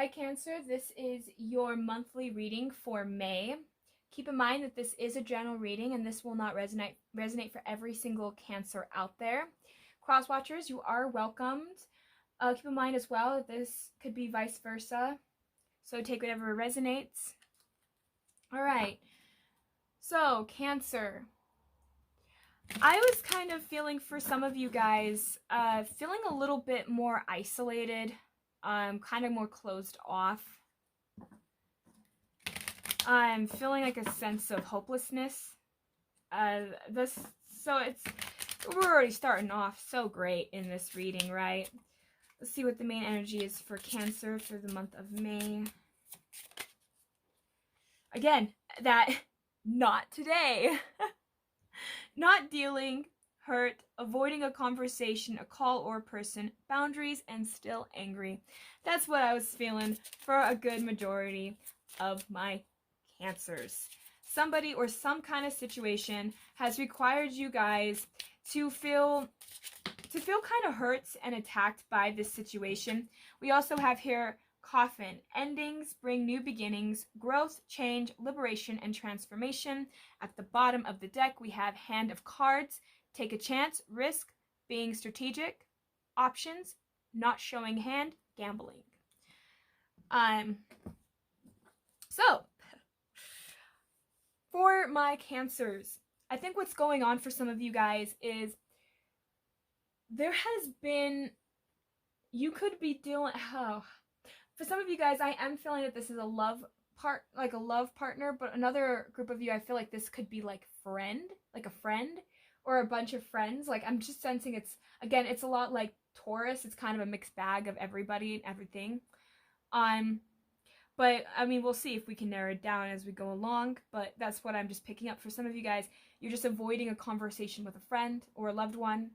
Hi Cancer, this is your monthly reading for May. Keep in mind that this is a general reading and this will not resonate for every single Cancer out there. Cross watchers, you are welcomed. Keep in mind as well that this could be vice versa, so take whatever resonates. All right, so Cancer. I was kind of feeling for some of you guys, feeling a little bit more isolated, kind of more closed off. I'm feeling like a sense of hopelessness. We're already starting off so great in this reading, right? Let's see what the main energy is for Cancer for the month of May. Again, that not today. Not dealing, hurt, avoiding a conversation, a call or a person, boundaries, and still angry. That's what I was feeling for a good majority of my Cancers. Somebody or some kind of situation has required you guys to feel kind of hurt and attacked by this situation. We also have here Coffin. Endings bring new beginnings, growth, change, liberation, and transformation. At the bottom of the deck, we have Hand of Cards. Take a chance, risk, being strategic, options, not showing hand, gambling. So, for my Cancers, I think what's going on for some of you guys is there has been, you could be dealing, for some of you guys, I am feeling that this is a love partner, but another group of you, I feel like this could be like a friend, or a bunch of friends. Like, I'm just sensing it's a lot like Taurus. It's kind of a mixed bag of everybody and everything. But I mean, we'll see if we can narrow it down as we go along, but that's what I'm just picking up. For some of you guys, you're just avoiding a conversation with a friend or a loved one.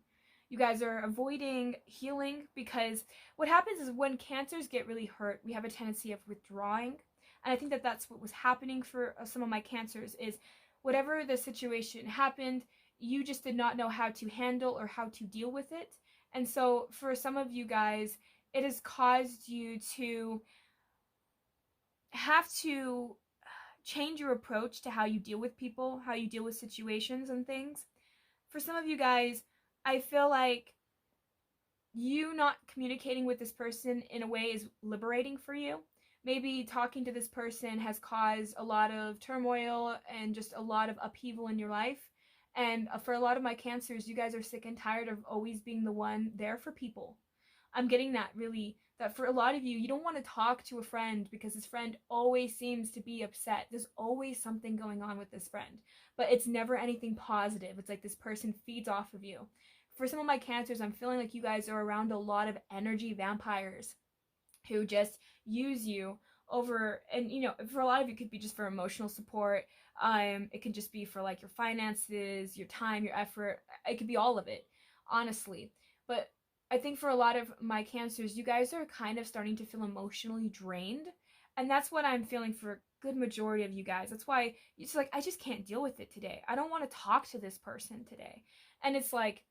You guys are avoiding healing, because what happens is when Cancers get really hurt, we have a tendency of withdrawing. And I think that that's what was happening for some of my Cancers, is whatever the situation happened, you just did not know how to handle or how to deal with it. And so for some of you guys, it has caused you to have to change your approach to how you deal with people, how you deal with situations and things. For some of you guys, I feel like you not communicating with this person in a way is liberating for you. Maybe talking to this person has caused a lot of turmoil and just a lot of upheaval in your life. And for a lot of my Cancers, you guys are sick and tired of always being the one there for people. I'm getting that for a lot of you, you don't want to talk to a friend because this friend always seems to be upset. There's always something going on with this friend, but it's never anything positive. It's like this person feeds off of you. For some of my Cancers, I'm feeling like you guys are around a lot of energy vampires who just use you over, and for a lot of you, it could be just for emotional support. It could just be for like your finances, your time, your effort. It could be all of it, honestly. But I think for a lot of my Cancers, you guys are kind of starting to feel emotionally drained. And that's what I'm feeling for a good majority of you guys. That's why it's like, I just can't deal with it today. I don't want to talk to this person today. And it's like,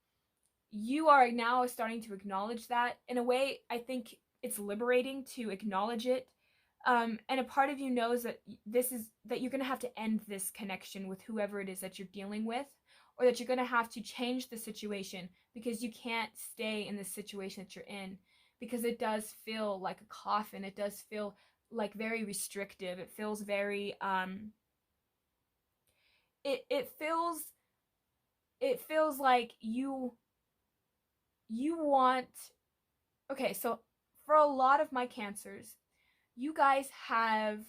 you are now starting to acknowledge that. In a way, I think it's liberating to acknowledge it. And a part of you knows that that you're going to have to end this connection with whoever it is that you're dealing with, or that you're going to have to change the situation, because you can't stay in the situation that you're in, because it does feel like a coffin. It does feel like very restrictive. It feels very it feels like you want. Okay, so for a lot of my Cancers, you guys have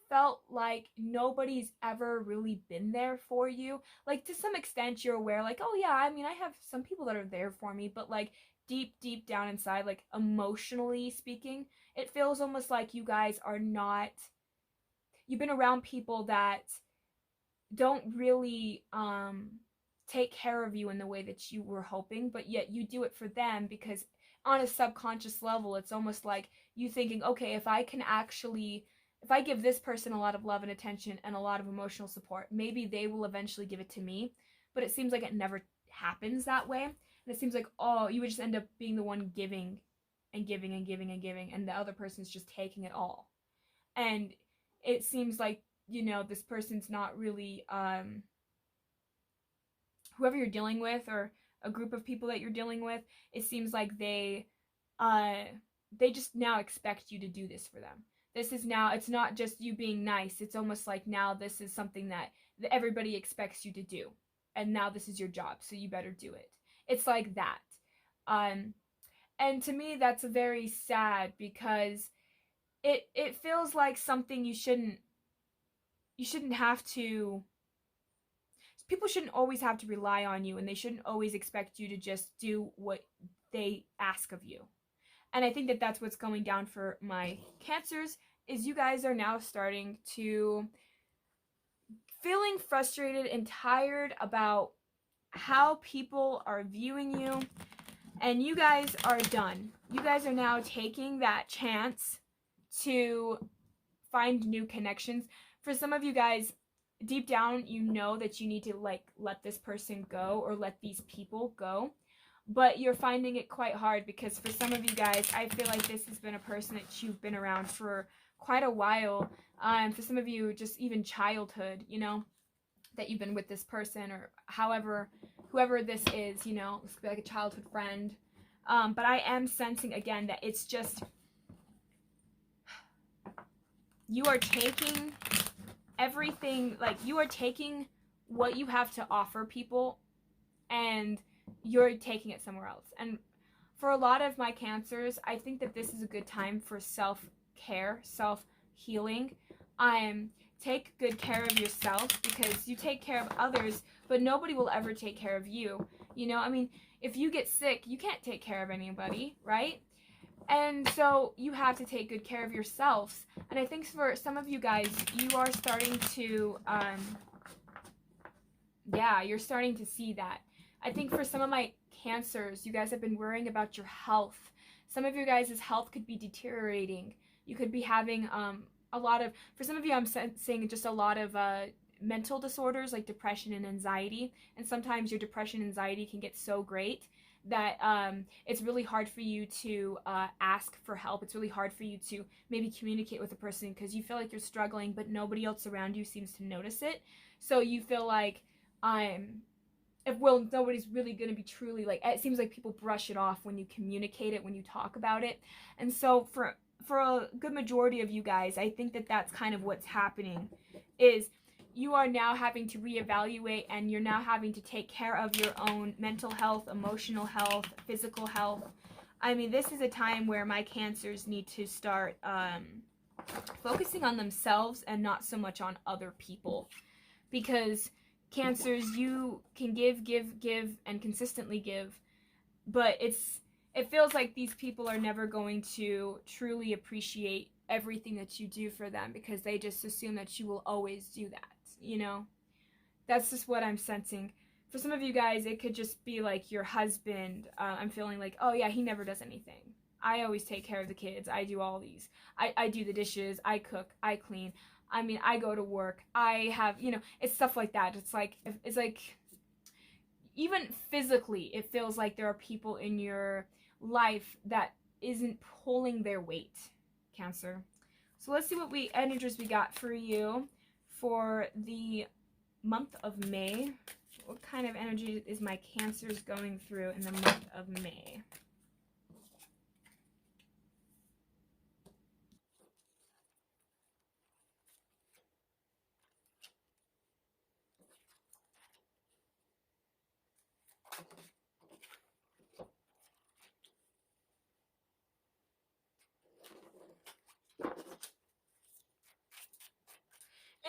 felt like nobody's ever really been there for you. Like, to some extent, you're aware, like, oh yeah, I mean, I have some people that are there for me, but like deep down inside, like emotionally speaking, it feels almost like you guys are not, you've been around people that don't really take care of you in the way that you were hoping, but yet you do it for them, because on a subconscious level, it's almost like you thinking, okay, if I give this person a lot of love and attention and a lot of emotional support, maybe they will eventually give it to me. But it seems like it never happens that way. And it seems like, oh, you would just end up being the one giving and giving and giving and giving, and the other person's just taking it all. And it seems like, you know, this person's not really whoever you're dealing with, or a group of people that you're dealing with, it seems like they just now expect you to do this for them. This is now, it's not just you being nice, it's almost like now this is something that everybody expects you to do, and now this is your job, so you better do it. It's like that. And to me that's very sad, because it feels like something you shouldn't have to, people shouldn't always have to rely on you, and they shouldn't always expect you to just do what they ask of you. And I think that that's what's going down for my Cancers, is you guys are now starting to feeling frustrated and tired about how people are viewing you, and you guys are done. You guys are now taking that chance to find new connections. For some of you guys, deep down, you know that you need to like let this person go, or let these people go, but you're finding it quite hard, because for some of you guys, I feel like this has been a person that you've been around for quite a while. For some of you, just even childhood, you know, that you've been with this person, or whoever this is, you know, this could be like a childhood friend. But I am sensing again that it's just, you are taking everything, like you are taking what you have to offer people, and you're taking it somewhere else. And for a lot of my Cancers, I think that this is a good time for self-care, self-healing. Take good care of yourself, because you take care of others, but nobody will ever take care of you. You know, I mean, if you get sick, you can't take care of anybody, right? And so you have to take good care of yourselves. And I think for some of you guys, you are starting to, you're starting to see that. I think for some of my Cancers, you guys have been worrying about your health. Some of your guys' health could be deteriorating. You could be having a lot of, for some of you, I'm saying just a lot of mental disorders like depression and anxiety. And sometimes your depression and anxiety can get so great that it's really hard for you to ask for help. It's really hard for you to maybe communicate with a person, because you feel like you're struggling, but nobody else around you seems to notice it. So you feel like nobody's really going to be truly, like, it seems like people brush it off when you communicate it, when you talk about it. And so for a good majority of you guys, I think that that's kind of what's happening, is you are now having to reevaluate, and you're now having to take care of your own mental health, emotional health, physical health. I mean, this is a time where my Cancers need to start focusing on themselves and not so much on other people, because Cancers, you can give, and consistently give, but it feels like these people are never going to truly appreciate everything that you do for them, because they just assume that you will always do that, you know? That's just what I'm sensing. For some of you guys, it could just be like your husband. I'm feeling like, oh yeah, he never does anything. I always take care of the kids. I do all these. I do the dishes. I cook. I clean. I mean, I go to work. I have, you know, it's stuff like that. It's like, even physically, it feels like there are people in your life that isn't pulling their weight, Cancer. So let's see what energies we got for you for the month of May. What kind of energy is my Cancers going through in the month of May?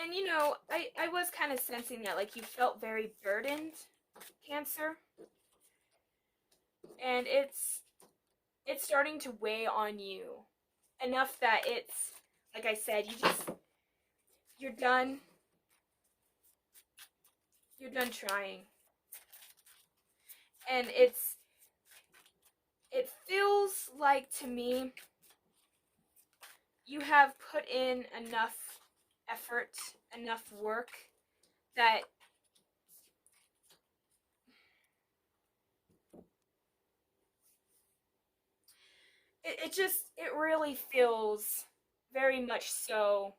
And you know, I was kind of sensing that, like, you felt very burdened, Cancer. And it's starting to weigh on you enough that it's, like I said, you're done. You're done trying. And it feels like to me you have put in enough effort, enough work, that it really feels very much so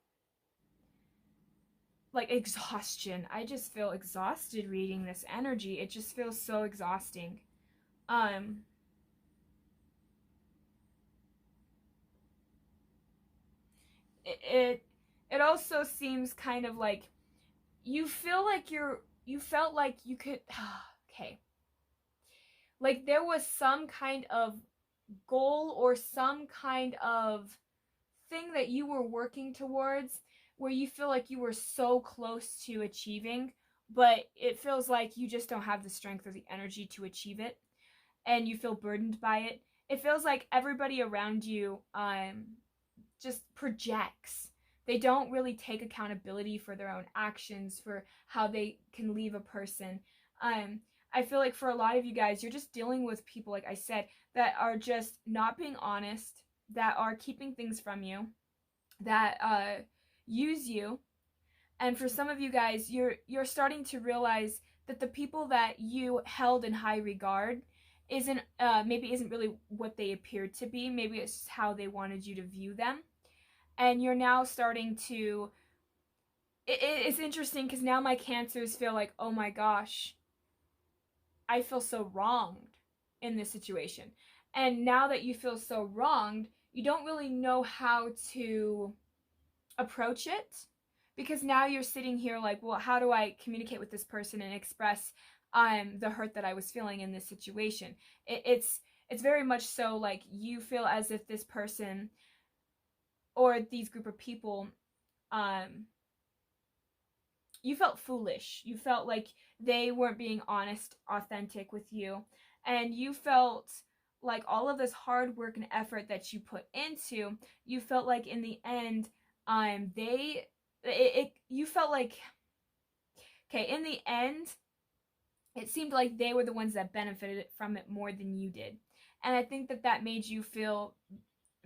like exhaustion. I just feel exhausted reading this energy. It just feels so exhausting. Um, it it, it also seems kind of like you feel like you felt like you could okay. Like there was some kind of goal or some kind of thing that you were working towards where you feel like you were so close to achieving, but it feels like you just don't have the strength or the energy to achieve it, and you feel burdened by it. It feels like everybody around you just projects. They don't really take accountability for their own actions, for how they can leave a person. Um, I feel like for a lot of you guys, you're just dealing with people, like I said, that are just not being honest, that are keeping things from you, that use you. And for some of you guys, you're starting to realize that the people that you held in high regard isn't really what they appeared to be. Maybe it's how they wanted you to view them, and you're now starting to it's interesting because now my cancers feel like, oh my gosh, I feel so wronged in this situation. And now that you feel so wronged, you don't really know how to approach it, because now you're sitting here like, well, how do I communicate with this person and express the hurt that I was feeling in this situation? It's very much so like you feel as if this person or these group of people, um you felt foolish. You felt like they weren't being honest, authentic with you. And you felt like all of this hard work and effort that you put into, you felt like in the end, you felt like, okay, in the end, it seemed like they were the ones that benefited from it more than you did. And I think that that made you feel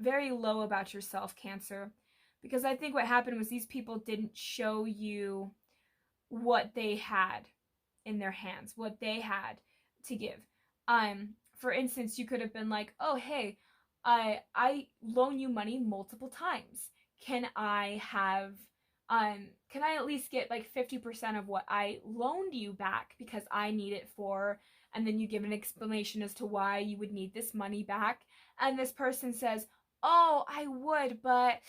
very low about yourself, Cancer. Because I think what happened was these people didn't show you what they had in their hands, what they had to give. For instance, you could have been like, "Oh, hey, I loan you money multiple times. Can I have can I at least get like 50% of what I loaned you back because I need it for," and then you give an explanation as to why you would need this money back, and this person says, "Oh, I would, but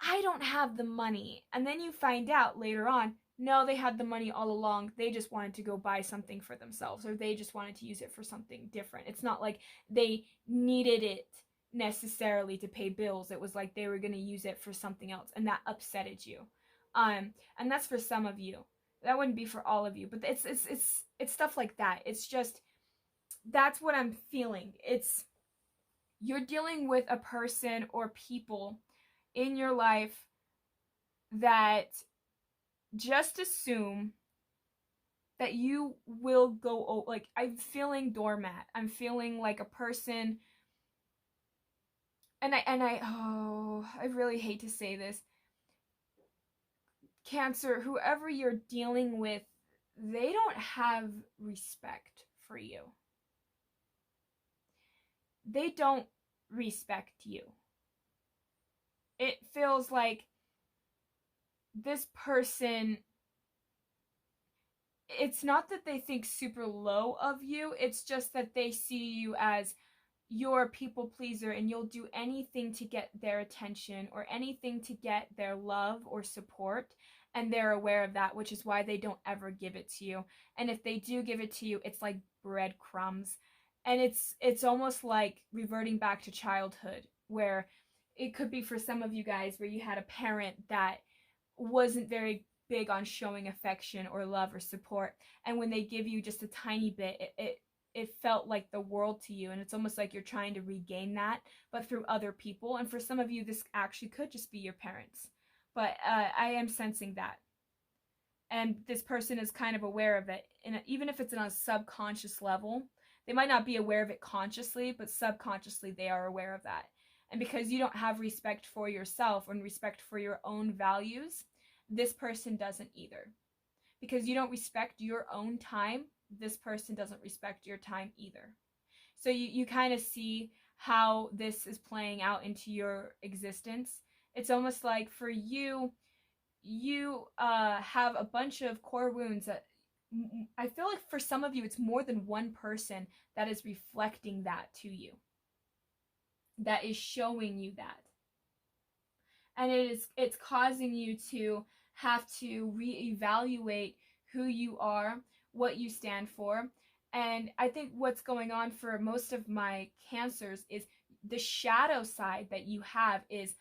I don't have the money." And then you find out later on, no, they had the money all along. They just wanted to go buy something for themselves, or they just wanted to use it for something different. It's not like they needed it necessarily to pay bills. It was like they were going to use it for something else, and that upsetted you. And that's for some of you. That wouldn't be for all of you, but it's stuff like that. It's just that's what I'm feeling. It's you're dealing with a person or people in your life that just assume that you will go, like, I'm feeling doormat. I'm feeling like a person, I really hate to say this, Cancer, whoever you're dealing with, they don't have respect for you. They don't respect you. It feels like this person, it's not that they think super low of you, it's just that they see you as you're a people pleaser and you'll do anything to get their attention or anything to get their love or support, and they're aware of that, which is why they don't ever give it to you. And if they do give it to you, it's like breadcrumbs. And it's almost like reverting back to childhood, where it could be for some of you guys where you had a parent that wasn't very big on showing affection or love or support, and when they give you just a tiny bit, it felt like the world to you, and it's almost like you're trying to regain that, but through other people. And for some of you, this actually could just be your parents, but I am sensing that, and this person is kind of aware of it, and even if it's on a subconscious level, they might not be aware of it consciously, but subconsciously they are aware of that. And because you don't have respect for yourself and respect for your own values, this person doesn't either. Because you don't respect your own time, this person doesn't respect your time either. So you kind of see how this is playing out into your existence. It's almost like for you, you have a bunch of core wounds that I feel like for some of you, it's more than one person that is reflecting that to you, that is showing you that. And it's causing you to have to reevaluate who you are, what you stand for. And I think what's going on for most of my cancers is the shadow side that you have is,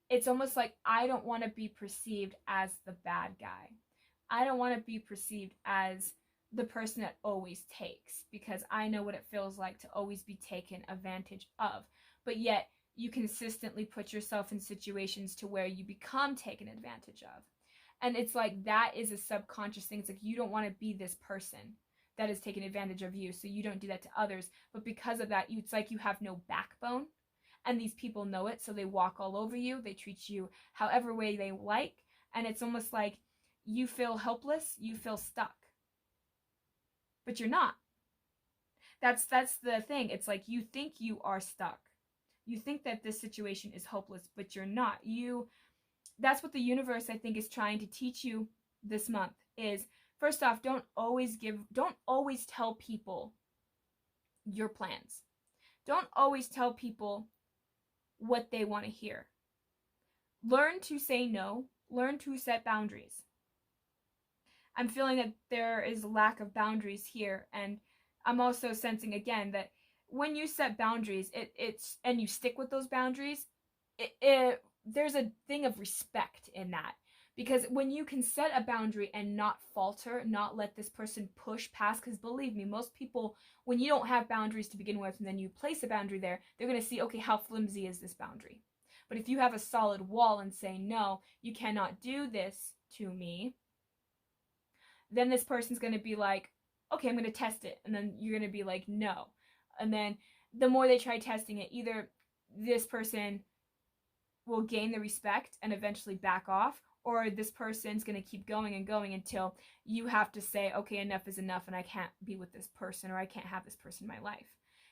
it's almost like I don't want to be perceived as the bad guy. I don't want to be perceived as the person that always takes, because I know what it feels like to always be taken advantage of. But yet you consistently put yourself in situations to where you become taken advantage of. And it's like that is a subconscious thing. It's like you don't want to be this person that is taking advantage of you, so you don't do that to others. But because of that, it's like you have no backbone. And these people know it, so they walk all over you. They treat you however way they like. And it's almost like you feel helpless, you feel stuck. But you're not. That's the thing. It's like you think you are stuck. You think that this situation is hopeless, but you're not. That's what the universe, I think, is trying to teach you this month is, first off, don't always tell people your plans. Don't always tell people what they want to hear. Learn to say no. Learn to set boundaries. I'm feeling that there is a lack of boundaries here, and I'm also sensing again that when you set boundaries, and you stick with those boundaries, there's a thing of respect in that. Because when you can set a boundary and not falter, not let this person push past, because believe me, most people, when you don't have boundaries to begin with and then you place a boundary there, they're going to see, okay, how flimsy is this boundary? But if you have a solid wall and say, no, you cannot do this to me, then this person's going to be like, okay, I'm going to test it. And then you're going to be like, no. And then the more they try testing it, either this person will gain the respect and eventually back off, or this person's going to keep going and going until you have to say, okay, enough is enough and I can't be with this person, or I can't have this person in my life.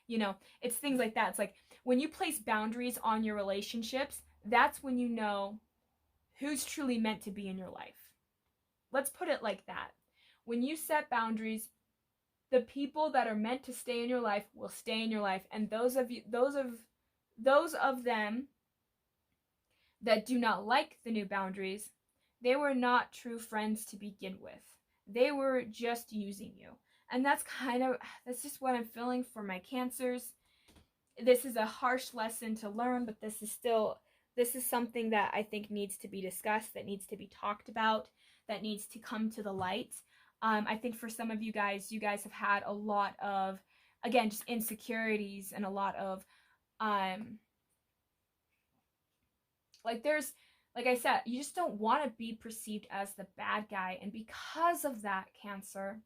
You know, it's things like that. It's like when you place boundaries on your relationships, that's when you know who's truly meant to be in your life. Let's put it like that. When you set boundaries, the people that are meant to stay in your life will stay in your life, and those of them that do not like the new boundaries, they were not true friends to begin with. They were just using you. And that's just what I'm feeling for my cancers. This is a harsh lesson to learn, but this is something that I think needs to be discussed, that needs to be talked about, that needs to come to the light. I think for some of you guys have had a lot of, again, just insecurities and a lot of, like I said, you just don't want to be perceived as the bad guy. And because of that, Cancer,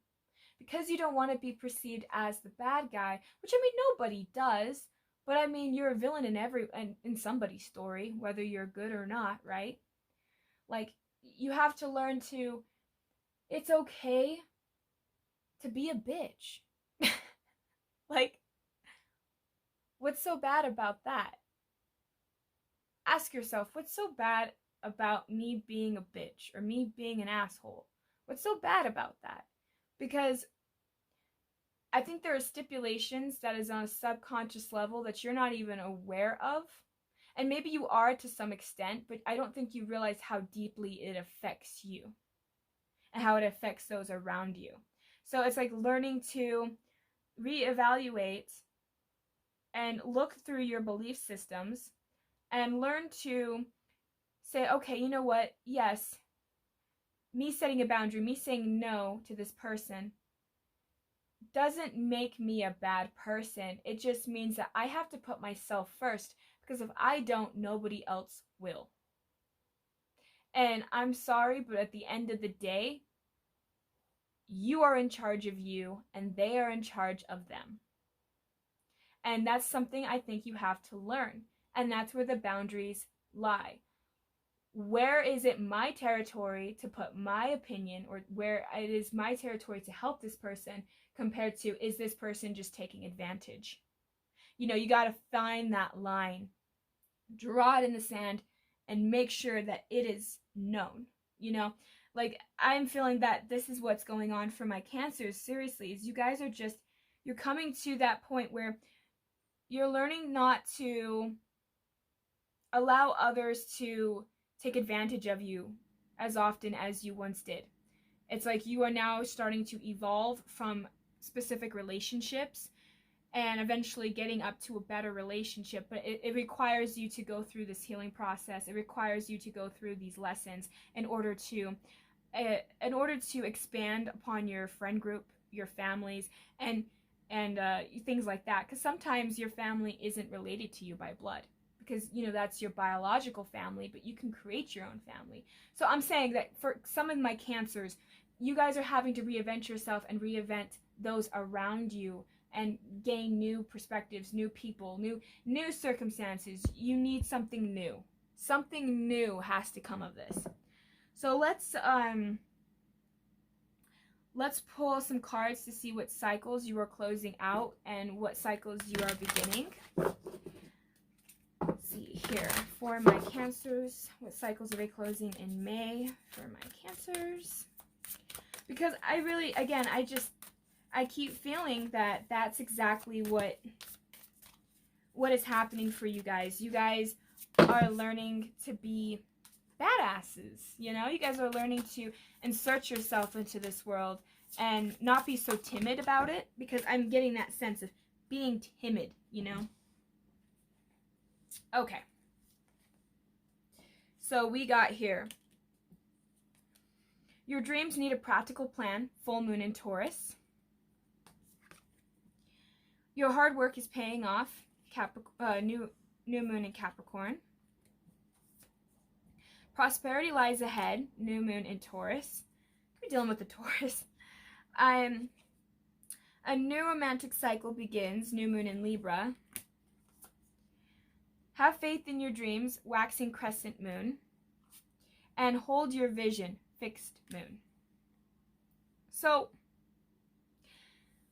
because you don't want to be perceived as the bad guy, which I mean, nobody does, but I mean, you're a villain in somebody's story, whether you're good or not, right? Like, you have to learn it's okay to be a bitch. Like, what's so bad about that? Ask yourself, what's so bad about me being a bitch or me being an asshole? What's so bad about that? Because I think there are stipulations that is on a subconscious level that you're not even aware of. And maybe you are to some extent, but I don't think you realize how deeply it affects you and how it affects those around you. So it's like learning to reevaluate and look through your belief systems and learn to say, okay, you know what? Yes, me setting a boundary, me saying no to this person doesn't make me a bad person. It just means that I have to put myself first, because if I don't, nobody else will. And I'm sorry, but at the end of the day, you are in charge of you and they are in charge of them. And that's something I think you have to learn. And that's where the boundaries lie. Where is it my territory to put my opinion, or where it is my territory to help this person, compared to, is this person just taking advantage? You got to find that line, draw it in the sand, and make sure that it is known. Like, I'm feeling that this is what's going on for my cancers, seriously, is you guys are just, you're coming to that point where you're learning not to allow others to take advantage of you as often as you once did. It's like you are now starting to evolve from specific relationships and eventually getting up to a better relationship, but it requires you to go through this healing process. It requires you to go through these lessons in order to expand upon your friend group, your families, and things like that. Because sometimes your family isn't related to you by blood, because that's your biological family, but you can create your own family. So I'm saying that for some of my cancers, you guys are having to reinvent yourself and reinvent those around you and gain new perspectives, new people, new circumstances. You need something new. Something new has to come of this. So let's pull some cards to see what cycles you are closing out and what cycles you are beginning. Let's see here. For my cancers, what cycles are they closing in May for my cancers? Because I really, again, I keep feeling that that's exactly what is happening for you guys. You guys are learning to be badasses, You guys are learning to insert yourself into this world and not be so timid about it, because I'm getting that sense of being timid, Okay. So we got here. Your dreams need a practical plan, full moon in Taurus. Your hard work is paying off, new moon in Capricorn. Prosperity lies ahead, new moon in Taurus. We're dealing with the Taurus. A new romantic cycle begins, new moon in Libra. Have faith in your dreams, waxing crescent moon. And hold your vision, fixed moon. So,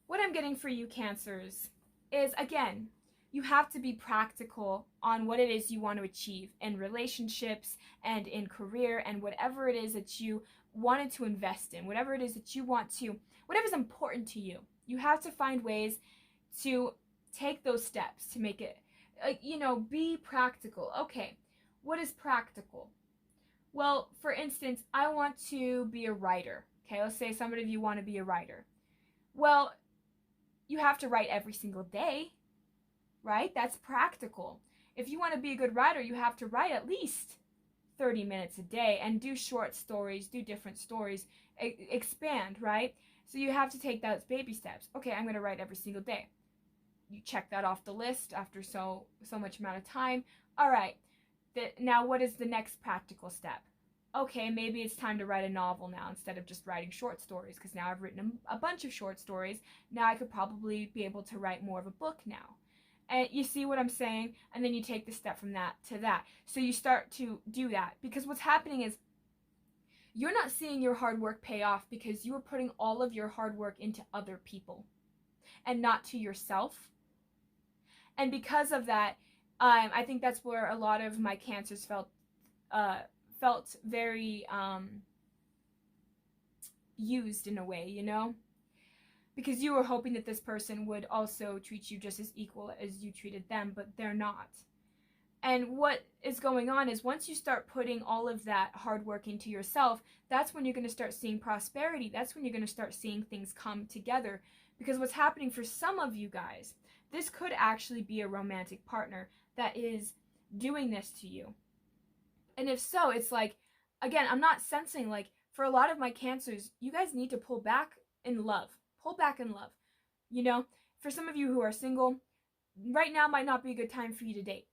what I'm getting for you, Cancers, is, again, you have to be practical on what it is you want to achieve in relationships and in career and whatever it is that you wanted to invest in, whatever it is that you want to, whatever's important to you. You have to find ways to take those steps to make it, be practical. Okay, what is practical? Well, for instance, I want to be a writer. Okay, let's say some of you want to be a writer. Well, you have to write every single day, right? That's practical. If you want to be a good writer, you have to write at least 30 minutes a day and do short stories, do different stories, expand, right? So you have to take those baby steps. Okay, I'm going to write every single day. You check that off the list after so much amount of time. All right, now what is the next practical step? Okay, maybe it's time to write a novel now instead of just writing short stories, because now I've written a bunch of short stories. Now I could probably be able to write more of a book now. And you see what I'm saying? And then you take the step from that to that. So you start to do that, because what's happening is you're not seeing your hard work pay off because you are putting all of your hard work into other people and not to yourself. And because of that, I think that's where a lot of my cancers felt very used in a way, because you were hoping that this person would also treat you just as equal as you treated them, but they're not. And what is going on is once you start putting all of that hard work into yourself, that's when you're going to start seeing prosperity. That's when you're going to start seeing things come together. Because what's happening for some of you guys, this could actually be a romantic partner that is doing this to you. And if so, it's like, again, I'm not sensing, like, for a lot of my cancers, you guys need to pull back in love. Pull back in love. For some of you who are single, right now might not be a good time for you to date.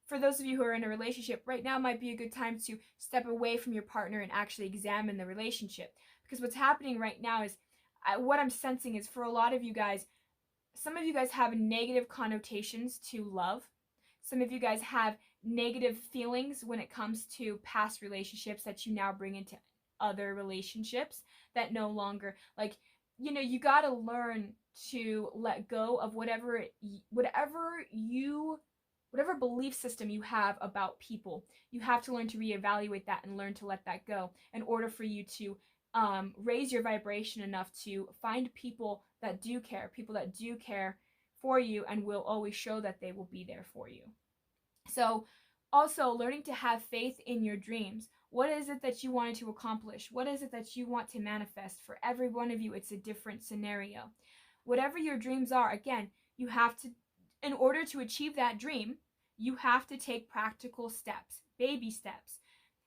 For those of you who are in a relationship, right now might be a good time to step away from your partner and actually examine the relationship. Because what's happening right now is, what I'm sensing is, for a lot of you guys, some of you guys have negative connotations to love. Some of you guys have negative feelings when it comes to past relationships that you now bring into other relationships that no longer, like, you got to learn to let go of whatever belief system you have about people. You have to learn to reevaluate that and learn to let that go in order for you to raise your vibration enough to find people that do care for you and will always show that they will be there for you. So also learning to have faith in your dreams. What is it that you wanted to accomplish? What is it that you want to manifest? For every one of you, it's a different scenario. Whatever your dreams are, again, you have to, in order to achieve that dream, you have to take practical steps, baby steps.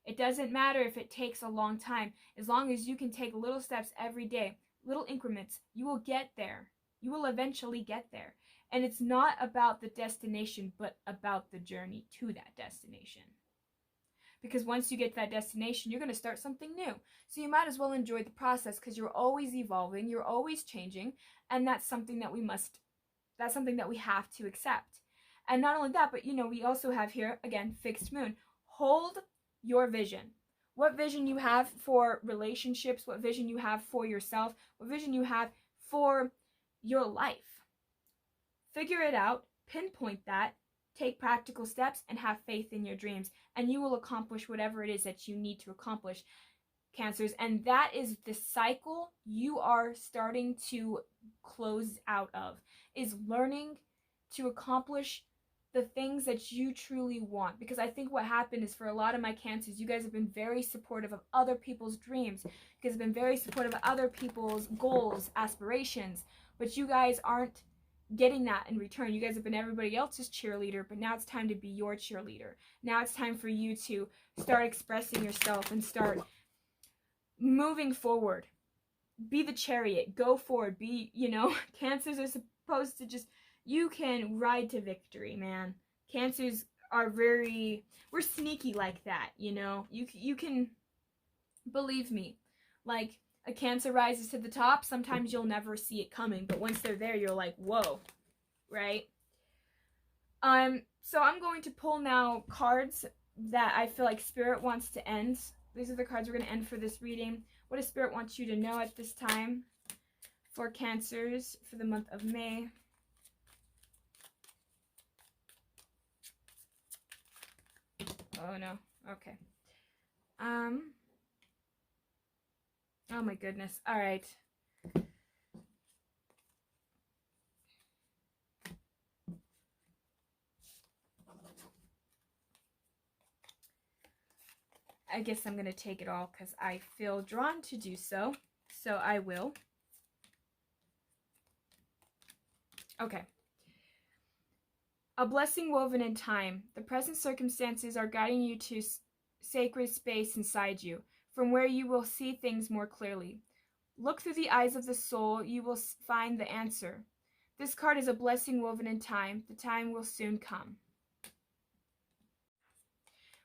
It doesn't matter if it takes a long time. As long as you can take little steps every day, little increments, you will get there. You will eventually get there. And it's not about the destination, but about the journey to that destination. Because once you get to that destination, you're going to start something new. So you might as well enjoy the process, because you're always evolving, you're always changing, and that's something that we have to accept. And not only that, but we also have here, again, fixed moon. Hold your vision. What vision you have for relationships, what vision you have for yourself, what vision you have for your life. Figure it out, pinpoint that, take practical steps, and have faith in your dreams, and you will accomplish whatever it is that you need to accomplish, Cancers. And that is the cycle you are starting to close out of, is learning to accomplish the things that you truly want. Because I think what happened is, for a lot of my Cancers, you guys have been very supportive of other people's dreams. You guys have been very supportive of other people's goals, aspirations, but you guys aren't getting that in return. You guys have been everybody else's cheerleader, but now it's time to be your cheerleader. Now it's time for you to start expressing yourself and start moving forward. Be the chariot. Go forward. Be, Cancers are supposed to just, you can ride to victory, man. Cancers are we're sneaky like that, You can, believe me, like, a Cancer rises to the top, sometimes you'll never see it coming, but once they're there, you're like, whoa, right? So I'm going to pull now cards that I feel like Spirit wants to end. These are the cards we're going to end for this reading. What does Spirit want you to know at this time for Cancers for the month of May? Oh, no. Okay. Oh my goodness. All right. I guess I'm going to take it all because I feel drawn to do so. So I will. Okay. A blessing woven in time. The present circumstances are guiding you to sacred space inside you, from where you will see things more clearly. Look through the eyes of the soul, you will find the answer. This card is a blessing woven in time. The time will soon come.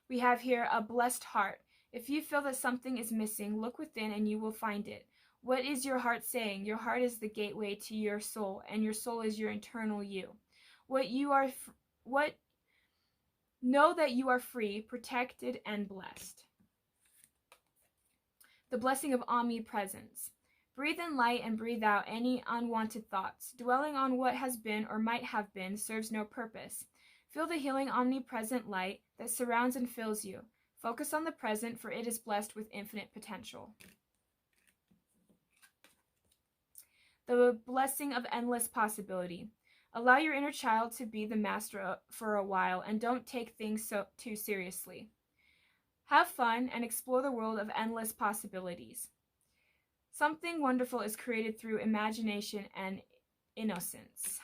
We have here a blessed heart. If you feel that something is missing, look within and you will find it. What is your heart saying? Your heart is the gateway to your soul, and your soul is your internal you. Know that you are free, protected, and blessed. The blessing of omnipresence. Breathe in light and breathe out any unwanted thoughts. Dwelling on what has been or might have been serves no purpose. Feel the healing omnipresent light that surrounds and fills you. Focus on the present, for it is blessed with infinite potential. The blessing of endless possibility. Allow your inner child to be the master for a while, and don't take things too seriously. Have fun and explore the world of endless possibilities. Something wonderful is created through imagination and innocence.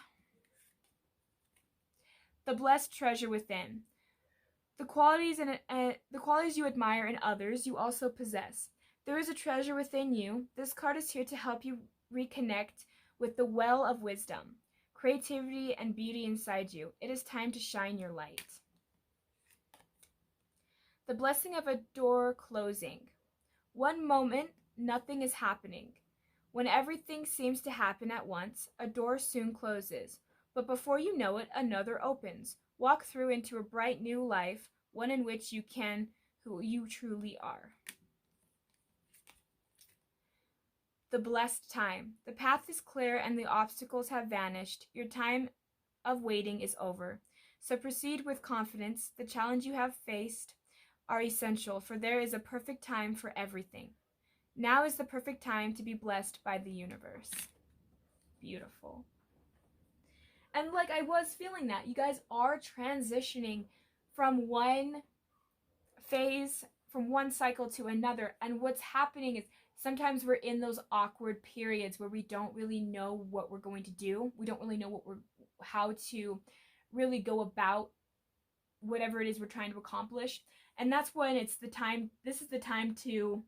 The blessed treasure within. The qualities you admire in others, you also possess. There is a treasure within you. This card is here to help you reconnect with the well of wisdom, creativity, and beauty inside you. It is time to shine your light. The blessing of a door closing. One moment, nothing is happening. When everything seems to happen at once, a door soon closes. But before you know it, another opens. Walk through into a bright new life, one in which you can who you truly are. the blessed time. The path is clear and the obstacles have vanished. Your time of waiting is over. So proceed with confidence. The challenge you have faced are essential, for there is a perfect time for everything. Now is the perfect time to be blessed by the universe. Beautiful. And like, I was feeling that. You guys are transitioning from one phase, from one cycle to another. And what's happening is sometimes we're in those awkward periods where we don't really know what we're going to do. We don't really know how to really go about whatever it is we're trying to accomplish. And that's when this is the time to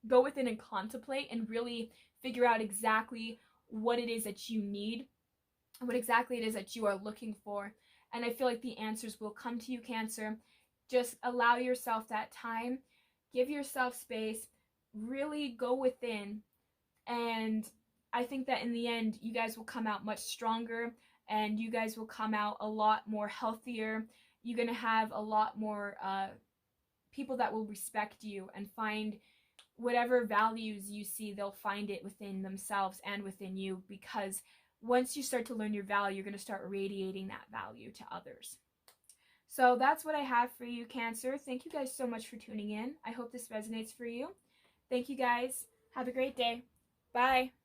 go within and contemplate and really figure out exactly what it is that you need, what exactly it is that you are looking for. And I feel like the answers will come to you, Cancer. Just allow yourself that time, give yourself space, really go within. And I think that in the end, you guys will come out much stronger, and you guys will come out a lot more healthier. You're going to have a lot more people that will respect you and find whatever values you see, they'll find it within themselves and within you, because once you start to learn your value, you're going to start radiating that value to others. So that's what I have for you, Cancer. Thank you guys so much for tuning in. I hope this resonates for you. Thank you guys. Have a great day. Bye.